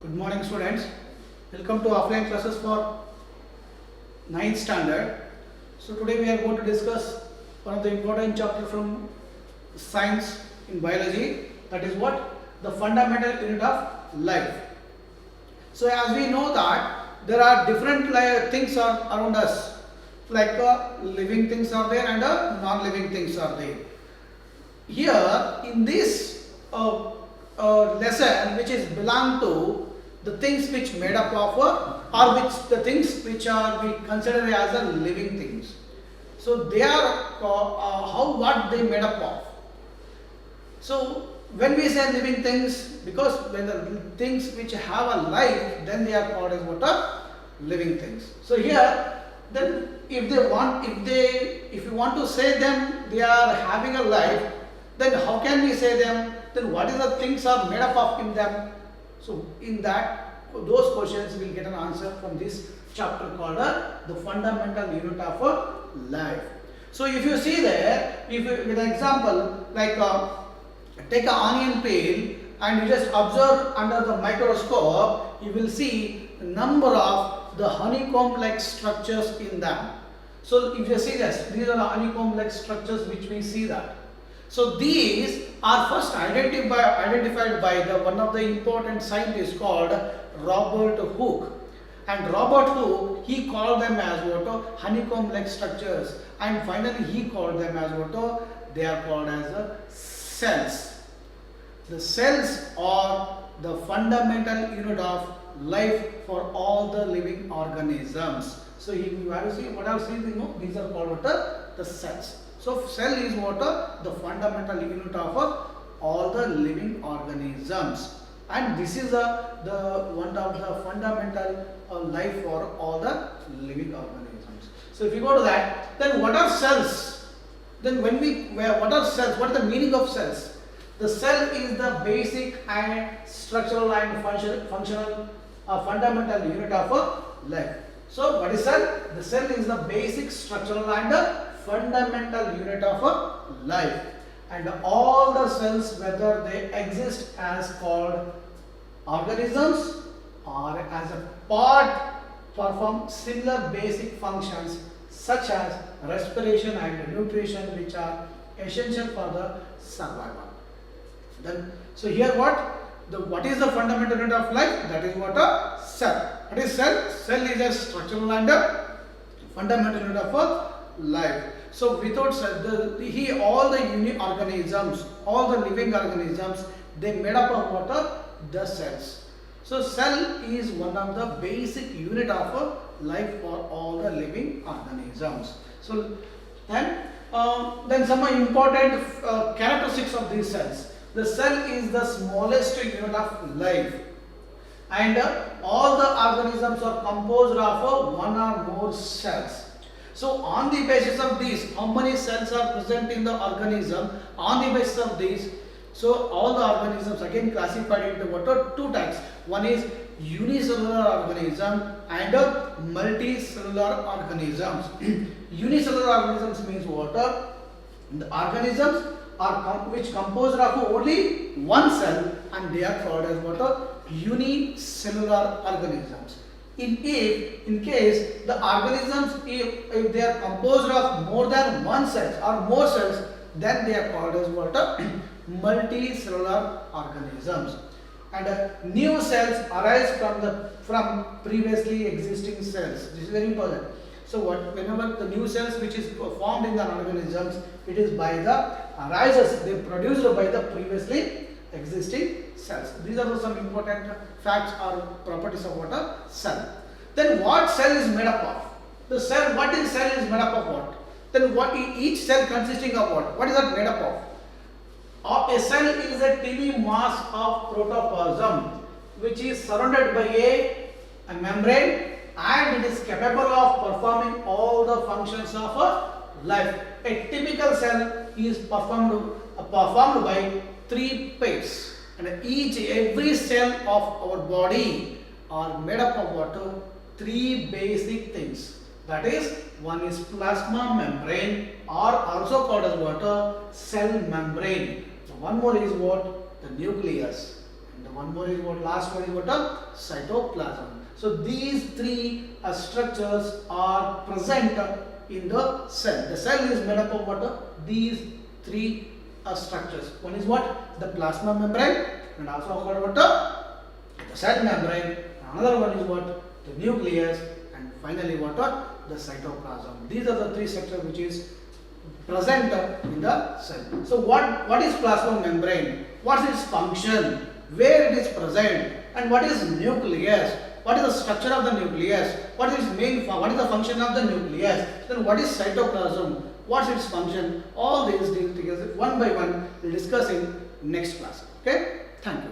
Good morning students. Welcome to offline classes for ninth standard. So today we are going to discuss one of the important chapter from science in biology, that is what? The fundamental unit of life. So as we know that there are different things around us, like living things are there and non-living things are there. Here in this lesson, which is belong to the things which made up of or which the things which are we consider as a living things. So they are how what they made up of. So when we say living things, because when the things which have a life, then they are called as what are living things. So here, then if you want to say them they are having a life, then how can we say them? Then what is the things are made up of in them? So in that, those questions will get an answer from this chapter called the fundamental unit of life. So if you see there, if you, with an example like take an onion peel and you just observe under the microscope, you will see a number of the honeycomb-like structures in them. So if you see this, these are the honeycomb-like structures which we see that. So these are first identified by the one of the important scientists called Robert Hooke. And Robert Hooke, he called them as what? Honeycomb-like structures. And finally he called them as what? They are called as cells. The cells are the fundamental unit of life for all the living organisms. So if you have to see what else is, these are called what? The cells. So cell is what? The fundamental unit of all the living organisms, and this is the one of the fundamental life for all the living organisms. So if you go to that, then what are cells? Then what are cells? What is the meaning of cells? The cell is the basic and structural and functional fundamental unit of life. So what is cell? The cell is the basic, structural and fundamental unit of life, and all the cells, whether they exist as called organisms or as a part, perform similar basic functions such as respiration and nutrition, which are essential for the survival. Then so here what is the fundamental unit of life? That is what a cell. What is cell? Cell is a structural and a fundamental unit of life. So without cell, all the organisms, all the living organisms, they made up of what? The cells. So cell is one of the basic unit of life for all the living organisms. So then some important characteristics of these cells. The cell is the smallest unit of life, and all the organisms are composed of one or more cells. So on the basis of these, how many cells are present in the organism? On the basis of these, so all the organisms again classified into what are two types. One is unicellular organism and multicellular organisms. Unicellular organisms means what? The organisms are which composed of only one cell, and they are called as what? Unicellular organisms. In case the organisms, if they are composed of more than one cells or more cells, then they are called as what? Multicellular organisms. And new cells arise from previously existing cells. This is very important. So whenever the new cells which is formed in the organisms, it is by the arises, they produced by the previously existing cells. These are some important facts or properties of what a cell. Then what cell is made up of? The cell, what is cell is made up of what? Then what each cell consisting of what? What is that made up of? A cell is a tiny mass of protoplasm which is surrounded by a membrane, and it is capable of performing all the functions of life. A typical cell is performed by three pairs, and every cell of our body are made up of what? Three basic things. That is, one is plasma membrane, or also called as what? Cell membrane. So one more is what? The nucleus. And and one more is what? Last one is what? Cytoplasm. So these three structures are present in the cell. The cell is made up of what? These three structures. One is what? The plasma membrane, and also called what? The cell membrane. Another one is what? The nucleus, and finally what? The cytoplasm. These are the three structures which is present in the cell. So what is plasma membrane? What is its function? Where it is present? And what is nucleus? What is the structure of the nucleus? What is its main? What is the function of the nucleus? Then what is cytoplasm? What's its function? All these things together, one by one, we'll discuss in next class. Okay? Thank you.